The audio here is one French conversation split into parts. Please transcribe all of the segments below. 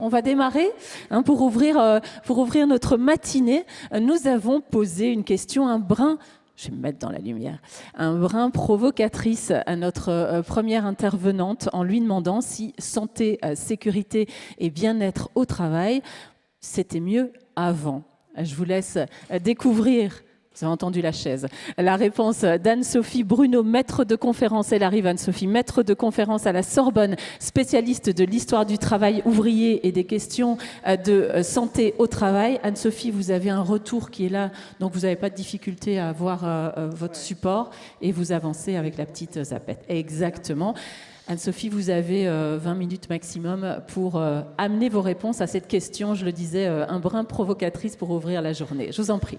On va démarrer pour ouvrir notre matinée. Nous avons posé une question un brin, je vais me mettre dans la lumière, un brin provocatrice à notre première intervenante en lui demandant si santé, sécurité et bien-être au travail, c'était mieux avant. Je vous laisse découvrir. Vous avez entendu la chaise. La réponse d'Anne-Sophie Bruno, maître de conférence. Elle arrive, Anne-Sophie, maître de conférence à la Sorbonne, spécialiste de l'histoire du travail ouvrier et des questions de santé au travail. Anne-Sophie, vous avez un retour qui est là, donc vous n'avez pas de difficulté à avoir votre support et vous avancez avec la petite zapette. Exactement. Anne-Sophie, vous avez 20 minutes maximum pour amener vos réponses à cette question, je le disais, un brin provocatrice pour ouvrir la journée. Je vous en prie.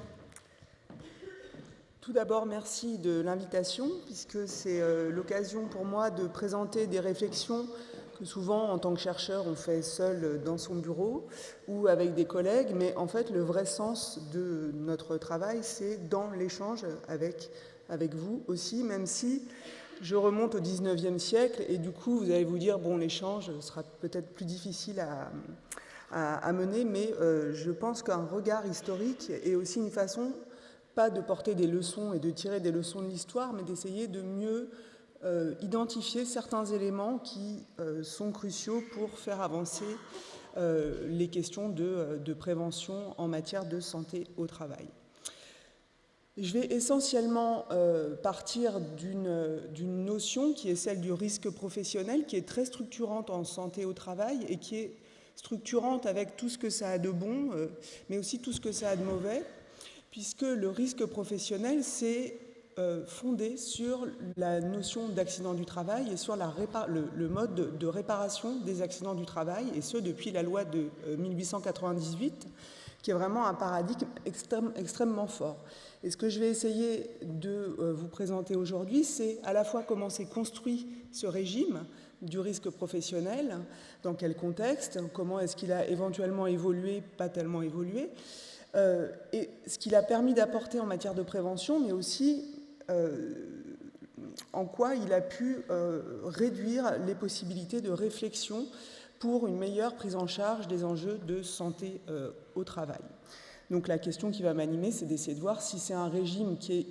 Tout d'abord, merci de l'invitation, puisque c'est l'occasion pour moi de présenter des réflexions que souvent, en tant que chercheur, on fait seul dans son bureau ou avec des collègues, mais en fait, le vrai sens de notre travail, c'est dans l'échange avec vous aussi, même si je remonte au 19e siècle, et du coup, vous allez vous dire, bon, l'échange sera peut-être plus difficile à mener, mais je pense qu'un regard historique est aussi une façon pas de porter des leçons et de tirer des leçons de l'histoire, mais d'essayer de mieux identifier certains éléments qui sont cruciaux pour faire avancer les questions de prévention en matière de santé au travail. Je vais essentiellement partir d'une notion qui est celle du risque professionnel, qui est très structurante en santé au travail et qui est structurante avec tout ce que ça a de bon, mais aussi tout ce que ça a de mauvais, puisque le risque professionnel, c'est fondé sur la notion d'accident du travail et sur le mode de réparation des accidents du travail, et ce depuis la loi de 1898, qui est vraiment un paradigme extrêmement fort. Et ce que je vais essayer de vous présenter aujourd'hui, c'est à la fois comment s'est construit ce régime du risque professionnel, dans quel contexte, comment est-ce qu'il a éventuellement évolué, pas tellement évolué, et ce qu'il a permis d'apporter en matière de prévention, mais aussi en quoi il a pu réduire les possibilités de réflexion pour une meilleure prise en charge des enjeux de santé au travail. Donc la question qui va m'animer, c'est d'essayer de voir si c'est un régime qui est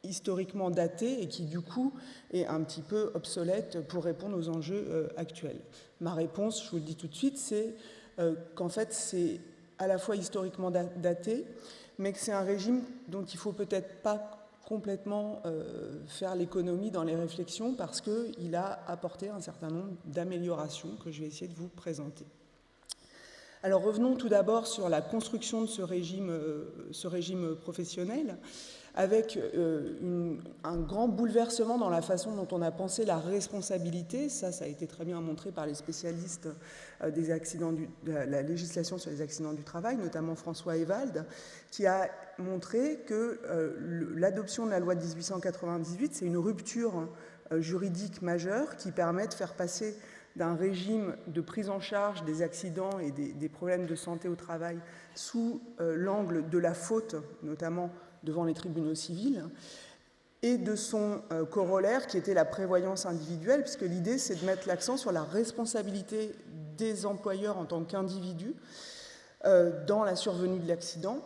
historiquement daté et qui du coup est un petit peu obsolète pour répondre aux enjeux actuels. Ma réponse, je vous le dis tout de suite, c'est qu'en fait c'est à la fois historiquement daté, mais que c'est un régime dont il ne faut peut-être pas complètement faire l'économie dans les réflexions, parce qu'il a apporté un certain nombre d'améliorations que je vais essayer de vous présenter. Alors revenons tout d'abord sur la construction de ce régime professionnel, avec un grand bouleversement dans la façon dont on a pensé la responsabilité. Ça a été très bien montré par les spécialistes de la législation sur les accidents du travail, notamment François Ewald, qui a montré que l'adoption de la loi de 1898, c'est une rupture juridique majeure qui permet de faire passer d'un régime de prise en charge des accidents et des problèmes de santé au travail sous l'angle de la faute, notamment devant les tribunaux civils, et de son corollaire qui était la prévoyance individuelle, puisque l'idée c'est de mettre l'accent sur la responsabilité des employeurs en tant qu'individus dans la survenue de l'accident,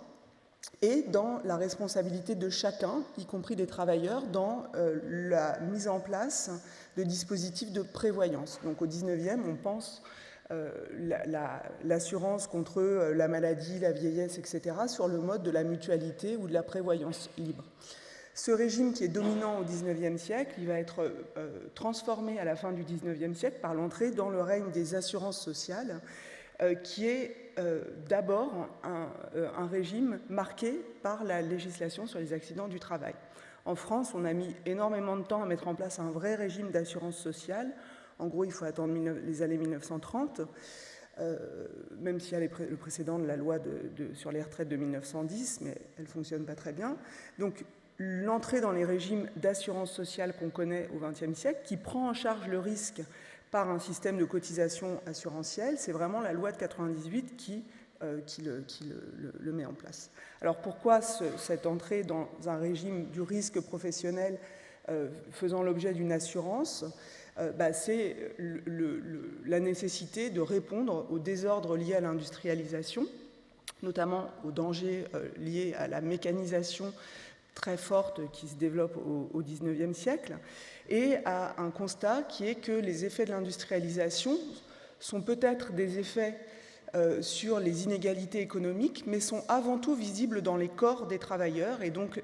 et dans la responsabilité de chacun, y compris des travailleurs, dans la mise en place de dispositifs de prévoyance. Donc au 19e, on pense l'assurance contre la maladie, la vieillesse, etc., sur le mode de la mutualité ou de la prévoyance libre. Ce régime qui est dominant au 19e siècle, il va être transformé à la fin du 19e siècle par l'entrée dans le règne des assurances sociales, qui est d'abord un régime marqué par la législation sur les accidents du travail. En France, on a mis énormément de temps à mettre en place un vrai régime d'assurance sociale. En gros, il faut attendre les années 1930, même s'il y a le précédent de la loi sur les retraites de 1910, mais elle ne fonctionne pas très bien. Donc, l'entrée dans les régimes d'assurance sociale qu'on connaît au XXe siècle, qui prend en charge le risque par un système de cotisation assurantielle, c'est vraiment la loi de 98 qui le met en place. Alors pourquoi cette entrée dans un régime du risque professionnel faisant l'objet d'une assurance ? c'est la nécessité de répondre aux désordres liés à l'industrialisation, notamment aux dangers liés à la mécanisation très forte qui se développe au XIXe siècle, et à un constat qui est que les effets de l'industrialisation sont peut-être des effets sur les inégalités économiques, mais sont avant tout visibles dans les corps des travailleurs. Et donc,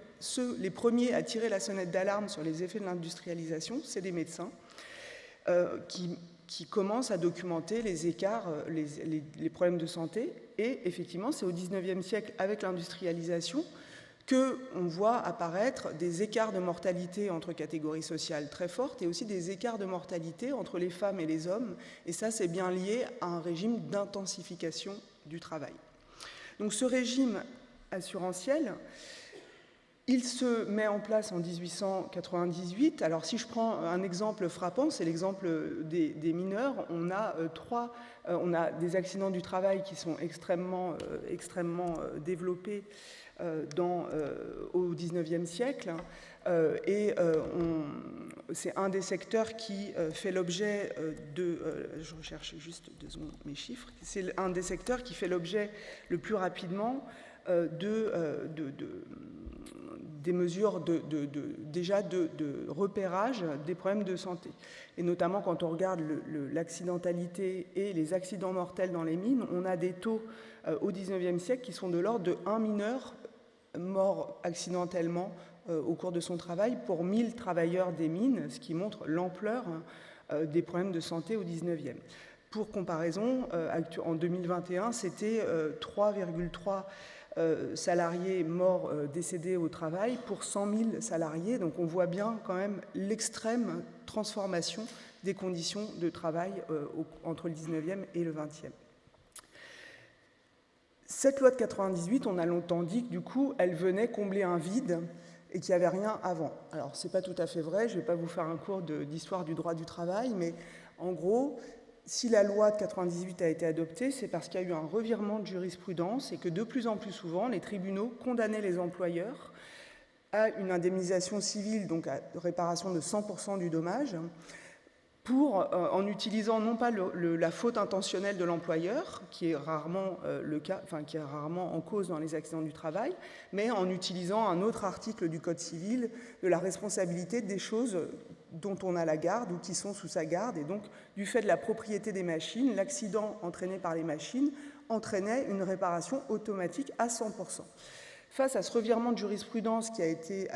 les premiers à tirer la sonnette d'alarme sur les effets de l'industrialisation, c'est des médecins qui commencent à documenter les écarts, les problèmes de santé. Et effectivement, c'est au XIXe siècle, avec l'industrialisation, qu'on voit apparaître des écarts de mortalité entre catégories sociales très fortes et aussi des écarts de mortalité entre les femmes et les hommes. Et ça, c'est bien lié à un régime d'intensification du travail. Donc ce régime assurantiel, il se met en place en 1898. Alors si je prends un exemple frappant, c'est l'exemple des mineurs. On a des accidents du travail qui sont extrêmement développés au XIXe siècle, et c'est un des secteurs qui fait l'objet je recherche juste 2 secondes mes chiffres, c'est un des secteurs qui fait l'objet le plus rapidement des mesures déjà de repérage des problèmes de santé. Et notamment quand on regarde l'accidentalité et les accidents mortels dans les mines, on a des taux au XIXe siècle qui sont de l'ordre de 1 mineur mort accidentellement au cours de son travail pour 1000 travailleurs des mines, ce qui montre l'ampleur des problèmes de santé au XIXe. Pour comparaison, en 2021, c'était 3,3 salariés morts décédés au travail pour 100 000 salariés. Donc on voit bien quand même l'extrême transformation des conditions de travail entre le 19e et le 20e. Cette loi de 98, on a longtemps dit que du coup, elle venait combler un vide et qu'il n'y avait rien avant. Alors, ce n'est pas tout à fait vrai, je ne vais pas vous faire un cours d'histoire du droit du travail, mais en gros, si la loi de 98 a été adoptée, c'est parce qu'il y a eu un revirement de jurisprudence et que de plus en plus souvent, les tribunaux condamnaient les employeurs à une indemnisation civile, donc à réparation de 100% du dommage, en utilisant non pas la faute intentionnelle de l'employeur, qui est rarement qui est rarement en cause dans les accidents du travail, mais en utilisant un autre article du Code civil de la responsabilité des choses dont on a la garde ou qui sont sous sa garde. Et donc, du fait de la propriété des machines, l'accident entraîné par les machines entraînait une réparation automatique à 100%. Face à ce revirement de jurisprudence qui a été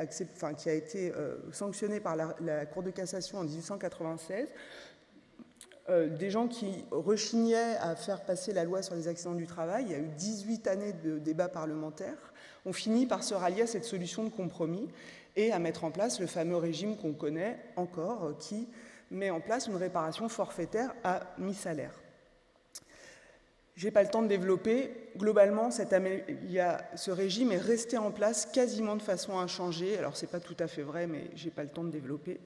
sanctionné par la Cour de cassation en 1896, des gens qui rechignaient à faire passer la loi sur les accidents du travail, il y a eu 18 années de débats parlementaires, ont fini par se rallier à cette solution de compromis et à mettre en place le fameux régime qu'on connaît encore, qui met en place une réparation forfaitaire à mi-salaire. Je n'ai pas le temps de développer. Globalement, ce régime est resté en place quasiment de façon inchangée. Alors, ce n'est pas tout à fait vrai, mais je n'ai pas le temps de développer.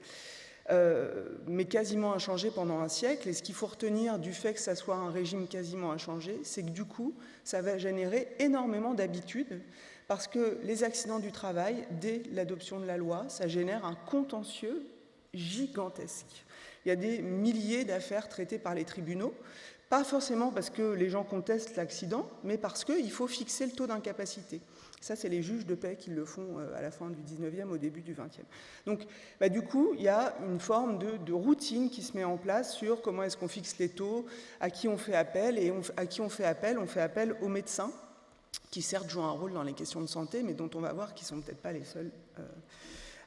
Mais quasiment inchangé pendant un siècle. Et ce qu'il faut retenir du fait que ça soit un régime quasiment inchangé, c'est que du coup, ça va générer énormément d'habitudes, parce que les accidents du travail, dès l'adoption de la loi, ça génère un contentieux gigantesque. Il y a des milliers d'affaires traitées par les tribunaux, pas forcément parce que les gens contestent l'accident, mais parce qu'il faut fixer le taux d'incapacité. Ça, c'est les juges de paix qui le font à la fin du 19e, au début du 20e. Donc, du coup, il y a une forme de routine qui se met en place sur comment est-ce qu'on fixe les taux, à qui on fait appel, et à qui on fait appel aux médecins, qui certes jouent un rôle dans les questions de santé, mais dont on va voir qu'ils ne sont peut-être pas les seuls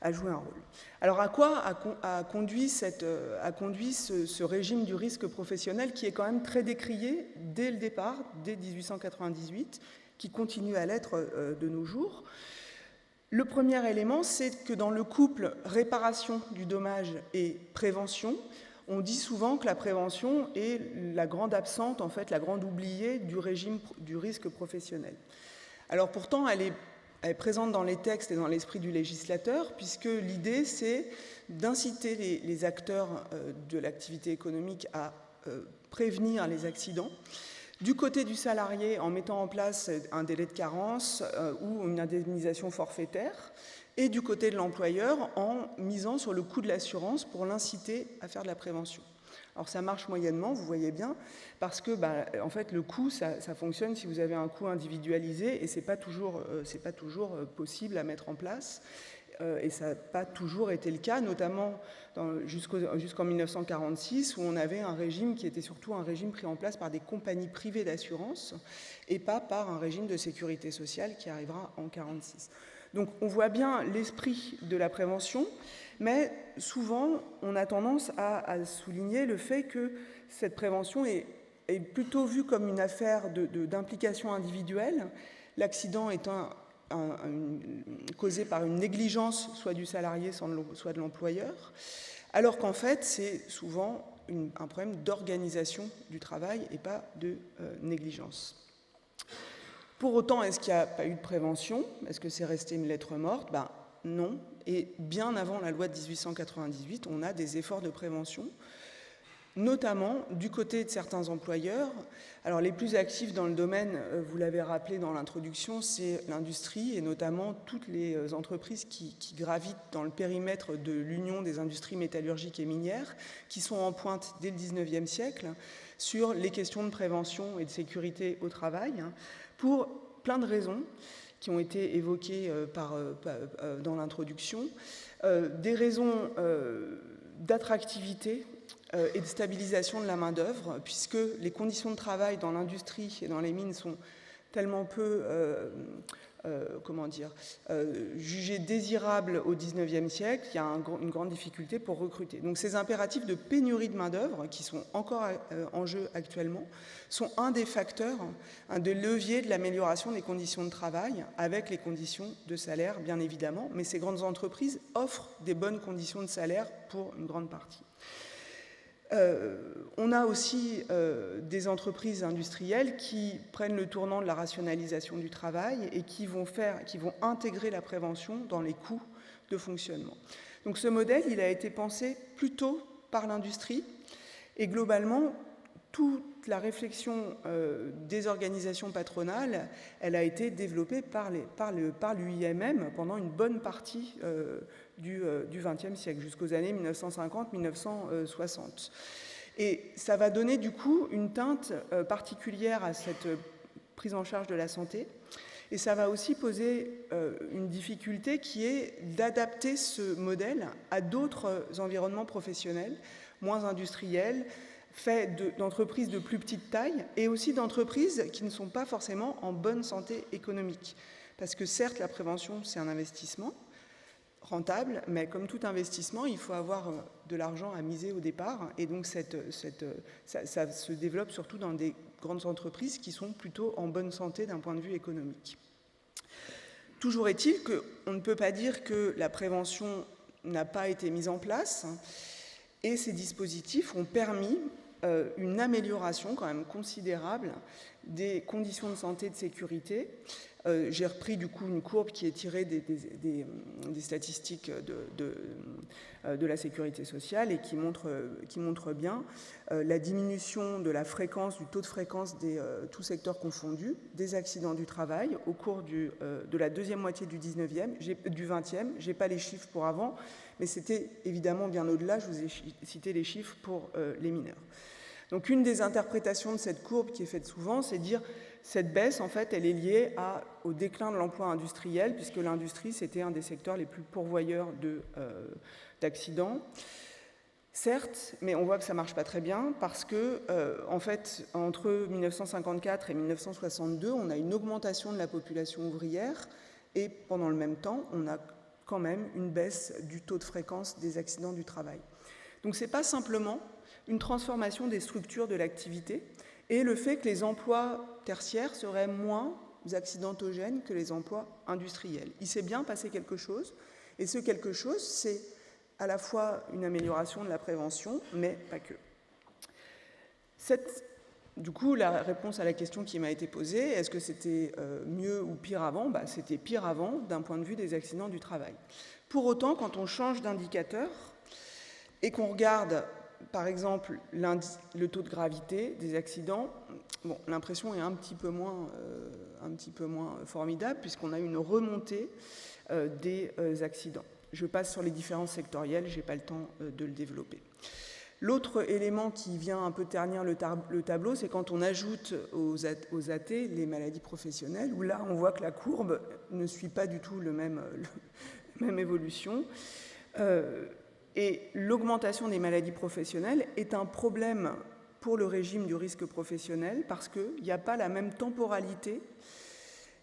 à jouer un rôle. Alors à quoi a conduit ce régime du risque professionnel qui est quand même très décrié dès le départ, dès 1898, qui continue à l'être de nos jours? Le premier élément, c'est que dans le couple réparation du dommage et prévention, on dit souvent que la prévention est la grande absente, en fait, la grande oubliée du régime du risque professionnel. Alors pourtant, elle est présente dans les textes et dans l'esprit du législateur, puisque l'idée, c'est d'inciter les acteurs de l'activité économique à prévenir les accidents. Du côté du salarié, en mettant en place un délai de carence ou une indemnisation forfaitaire, et du côté de l'employeur en misant sur le coût de l'assurance pour l'inciter à faire de la prévention. Alors ça marche moyennement, vous voyez bien, parce que en fait, le coût, ça fonctionne si vous avez un coût individualisé, et c'est pas toujours possible à mettre en place. Et ça n'a pas toujours été le cas, notamment jusqu'en 1946, où on avait un régime qui était surtout un régime pris en place par des compagnies privées d'assurance, et pas par un régime de sécurité sociale qui arrivera en 1946. Donc on voit bien l'esprit de la prévention, mais souvent on a tendance à souligner le fait que cette prévention est plutôt vue comme une affaire d'implication individuelle, l'accident étant causé par une négligence soit du salarié, soit de l'employeur, alors qu'en fait c'est souvent un problème d'organisation du travail et pas de négligence. Pour autant, est-ce qu'il n'y a pas eu de prévention? Est-ce que c'est resté une lettre morte? Non. Et bien avant la loi de 1898, on a des efforts de prévention, notamment du côté de certains employeurs. Alors les plus actifs dans le domaine, vous l'avez rappelé dans l'introduction, c'est l'industrie et notamment toutes les entreprises qui gravitent dans le périmètre de l'Union des industries métallurgiques et minières, qui sont en pointe dès le 19e siècle sur les questions de prévention et de sécurité au travail, pour plein de raisons qui ont été évoquées dans l'introduction, des raisons d'attractivité et de stabilisation de la main-d'œuvre, puisque les conditions de travail dans l'industrie et dans les mines sont tellement peu jugées désirables au XIXe siècle, il y a une grande difficulté pour recruter. Donc ces impératifs de pénurie de main-d'œuvre, qui sont encore en jeu actuellement, sont un des facteurs, un des leviers de l'amélioration des conditions de travail, avec les conditions de salaire, bien évidemment, mais ces grandes entreprises offrent des bonnes conditions de salaire pour une grande partie. On a aussi des entreprises industrielles qui prennent le tournant de la rationalisation du travail et qui vont intégrer la prévention dans les coûts de fonctionnement. Donc ce modèle, il a été pensé plutôt par l'industrie et globalement, toute la réflexion des organisations patronales, elle a été développée par l'UIMM pendant une bonne partie du XXe siècle, jusqu'aux années 1950-1960. Et ça va donner du coup une teinte particulière à cette prise en charge de la santé. Et ça va aussi poser une difficulté qui est d'adapter ce modèle à d'autres environnements professionnels, moins industriels, faits d'entreprises de plus petite taille et aussi d'entreprises qui ne sont pas forcément en bonne santé économique. Parce que certes, la prévention, c'est un investissement rentable, mais comme tout investissement, il faut avoir de l'argent à miser au départ. Et donc, ça se développe surtout dans des grandes entreprises qui sont plutôt en bonne santé d'un point de vue économique. Toujours est-il qu'on ne peut pas dire que la prévention n'a pas été mise en place. Et ces dispositifs ont permis une amélioration quand même considérable des conditions de santé et de sécurité. J'ai repris du coup une courbe qui est tirée des statistiques de la sécurité sociale et qui montre bien la diminution de la fréquence, du taux de fréquence tous secteurs confondus, des accidents du travail au cours de la deuxième moitié du 20e. Je n'ai pas les chiffres pour avant, mais c'était évidemment bien au-delà. Je vous ai cité les chiffres pour les mineurs. Donc une des interprétations de cette courbe qui est faite souvent, c'est de dire cette baisse, en fait, elle est liée au déclin de l'emploi industriel, puisque l'industrie, c'était un des secteurs les plus pourvoyeurs d'accidents. Certes, mais on voit que ça ne marche pas très bien, parce que, en fait, entre 1954 et 1962, on a une augmentation de la population ouvrière, et pendant le même temps, on a quand même une baisse du taux de fréquence des accidents du travail. Donc ce n'est pas simplement une transformation des structures de l'activité et le fait que les emplois tertiaires seraient moins accidentogènes que les emplois industriels. Il s'est bien passé quelque chose, et ce quelque chose, c'est à la fois une amélioration de la prévention, mais pas que. Du coup, la réponse à la question qui m'a été posée, est-ce que c'était mieux ou pire avant? C'était pire avant d'un point de vue des accidents du travail. Pour autant, quand on change d'indicateur et qu'on regarde, par exemple, le taux de gravité des accidents, bon, l'impression est un petit peu moins formidable, puisqu'on a une remontée des accidents. Je passe sur les différences sectorielles, je n'ai pas le temps de le développer. L'autre élément qui vient un peu ternir le tableau, c'est quand on ajoute aux AT les maladies professionnelles, où là, on voit que la courbe ne suit pas du tout la même évolution. Et l'augmentation des maladies professionnelles est un problème pour le régime du risque professionnel parce qu'il n'y a pas la même temporalité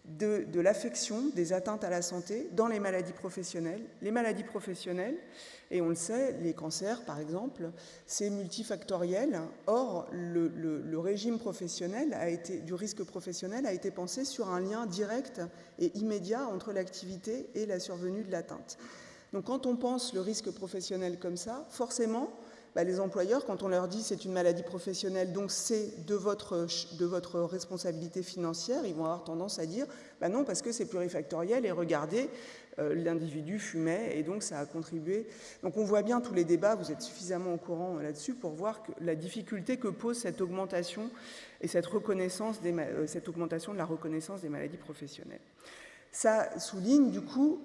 de l'affection des atteintes à la santé dans les maladies professionnelles. Les maladies professionnelles, et on le sait, les cancers par exemple, c'est multifactoriel. Or, le régime professionnel du risque professionnel a été pensé sur un lien direct et immédiat entre l'activité et la survenue de l'atteinte. Donc quand on pense le risque professionnel comme ça, forcément, les employeurs, quand on leur dit c'est une maladie professionnelle, donc c'est de votre responsabilité financière, ils vont avoir tendance à dire non, parce que c'est plurifactoriel et regardez, l'individu fumait et donc ça a contribué. Donc on voit bien tous les débats, vous êtes suffisamment au courant là-dessus pour voir que la difficulté que pose cette augmentation et cette augmentation de la reconnaissance des maladies professionnelles. Ça souligne du coup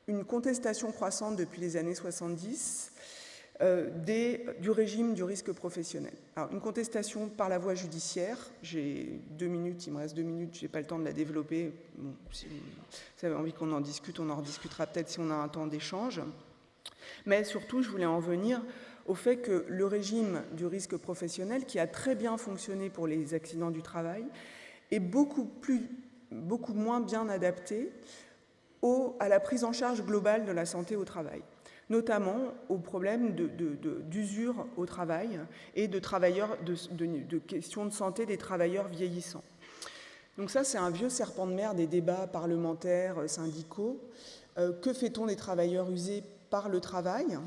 une contestation croissante depuis les années 70 du régime du risque professionnel. Alors, une contestation par la voie judiciaire, j'ai 2 minutes, il me reste 2 minutes, je n'ai pas le temps de la développer. Bon, si vous avez envie qu'on en discute, on en rediscutera peut-être si on a un temps d'échange. Mais surtout, je voulais en venir au fait que le régime du risque professionnel, qui a très bien fonctionné pour les accidents du travail, est beaucoup moins bien adapté à la prise en charge globale de la santé au travail, notamment aux problèmes d'usure au travail et de questions de santé des travailleurs vieillissants. Donc ça, c'est un vieux serpent de mer des débats parlementaires, syndicaux. Que fait-on des travailleurs usés par le travail,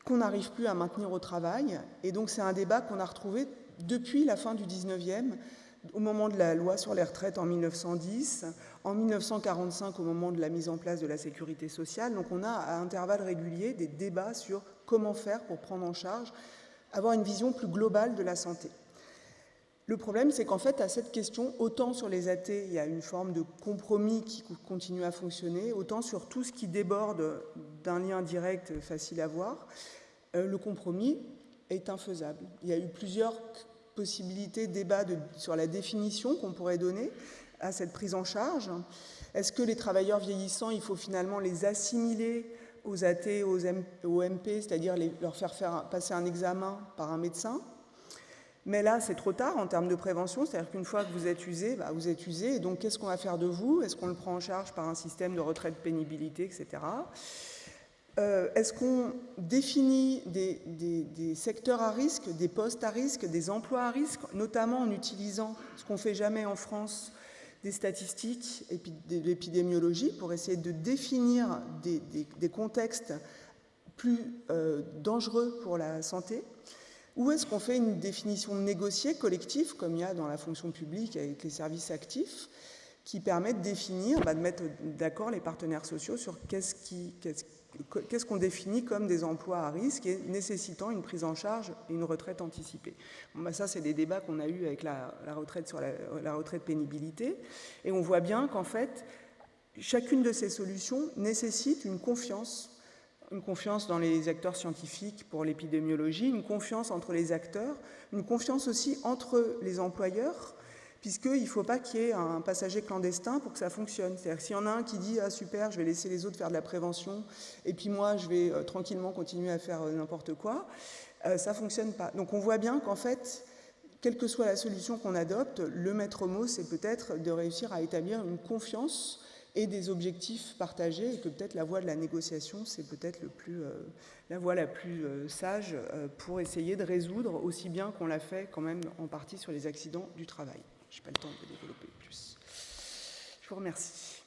qu'on n'arrive plus à maintenir au travail? Et donc c'est un débat qu'on a retrouvé depuis la fin du 19e, au moment de la loi sur les retraites en 1910, en 1945 au moment de la mise en place de la sécurité sociale. Donc on a à intervalles réguliers des débats sur comment faire pour prendre en charge, avoir une vision plus globale de la santé. Le problème, c'est qu'en fait, à cette question, autant sur les AT, il y a une forme de compromis qui continue à fonctionner, autant sur tout ce qui déborde d'un lien direct facile à voir, le compromis est infaisable. Il y a eu plusieurs possibilités, débats sur la définition qu'on pourrait donner à cette prise en charge. Est-ce que les travailleurs vieillissants, il faut finalement les assimiler aux AT, aux MP, c'est-à-dire leur faire passer un examen par un médecin? Mais là, c'est trop tard en termes de prévention, c'est-à-dire qu'une fois que vous êtes usé, vous êtes usé, et donc qu'est-ce qu'on va faire de vous? Est-ce qu'on le prend en charge par un système de retraite pénibilité, etc. Est-ce qu'on définit des secteurs à risque, des postes à risque, des emplois à risque, notamment en utilisant ce qu'on ne fait jamais en France, des statistiques et de l'épidémiologie, pour essayer de définir des contextes plus dangereux pour la santé? Ou est-ce qu'on fait une définition négociée, collective, comme il y a dans la fonction publique avec les services actifs, qui permet de définir, de mettre d'accord les partenaires sociaux sur qu'est-ce qu'on définit comme des emplois à risque et nécessitant une prise en charge et une retraite anticipée. Bon, ça, c'est des débats qu'on a eus avec la retraite sur la retraite pénibilité. Et on voit bien qu'en fait, chacune de ces solutions nécessite une confiance dans les acteurs scientifiques pour l'épidémiologie, une confiance entre les acteurs, une confiance aussi entre les employeurs, puisqu'il ne faut pas qu'il y ait un passager clandestin pour que ça fonctionne. C'est-à-dire que s'il y en a un qui dit « Ah super, je vais laisser les autres faire de la prévention, et puis moi, je vais tranquillement continuer à faire n'importe quoi », ça ne fonctionne pas. Donc on voit bien qu'en fait, quelle que soit la solution qu'on adopte, le maître mot, c'est peut-être de réussir à établir une confiance et des objectifs partagés, et que peut-être la voie de la négociation, c'est peut-être la voie la plus sage pour essayer de résoudre, aussi bien qu'on l'a fait quand même en partie sur les accidents du travail. Je n'ai pas le temps de développer plus. Je vous remercie.